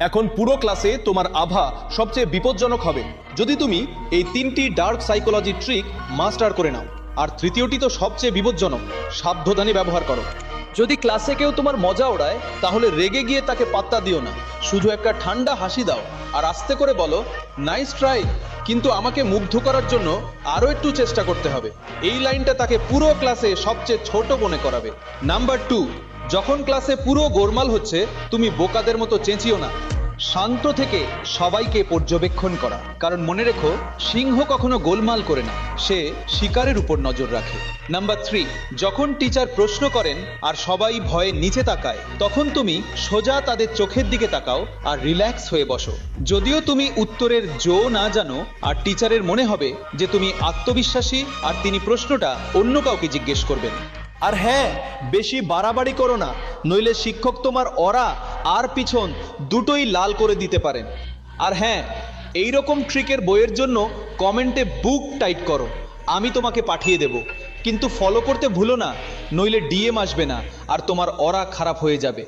এখন পুরো ক্লাসে তোমার আভা সবচেয়ে বিপজ্জনক হবে যদি তুমি এই 3টি ডার্ক সাইকোলজি ট্রিক মাস্টার করে নাও। আর তৃতীয়টি তো সবচেয়ে বিপজ্জনক, সাবধানে ব্যবহার করো। যদি ক্লাসে কেউ তোমার মজা ওড়ায় তাহলে রেগে গিয়ে তাকে পাত্তা দিও না, শুধু একটা ঠান্ডা হাসি দাও আর আস্তে করে বলো, নাইস ট্রাই, কিন্তু আমাকে মুগ্ধ করার জন্য আরও একটু চেষ্টা করতে হবে। এই লাইনটা তাকে পুরো ক্লাসে সবচেয়ে ছোট মনে করাবে। নাম্বার 2, যখন ক্লাসে পুরো গোলমাল হচ্ছে তুমি বোকাদের মতো চেঁচিও না, শান্ত থেকে সবাইকে পর্যবেক্ষণ করা। কারণ মনে রেখো, সিংহ কখনো গোলমাল করে না, সে শিকারের উপর নজর রাখে। নাম্বার 3, যখন টিচার প্রশ্ন করেন আর সবাই ভয়ে নিচে তাকায় তখন তুমি সোজা তাদের চোখের দিকে তাকাও আর রিল্যাক্স হয়ে বসো। যদিও তুমি উত্তরের জো না জানো, আর টিচারের মনে হবে যে তুমি আত্মবিশ্বাসী আর তিনি প্রশ্নটা অন্য কাউকে জিজ্ঞেস করবেন। আর হ্যাঁ, বেশি বাড়াবাড়ি করো না, নইলে শিক্ষক তোমার অরা আর পিছন দুটোই লাল করে দিতে পারেন। আর হ্যাঁ, এই রকম ট্রিকের বইয়ের জন্য কমেন্টে বুক টাইট করো, আমি তোমাকে পাঠিয়ে দেব, কিন্তু ফলো করতে ভুলো না, নইলে ডিএম আসবে না আর তোমার অরা খারাপ হয়ে যাবে।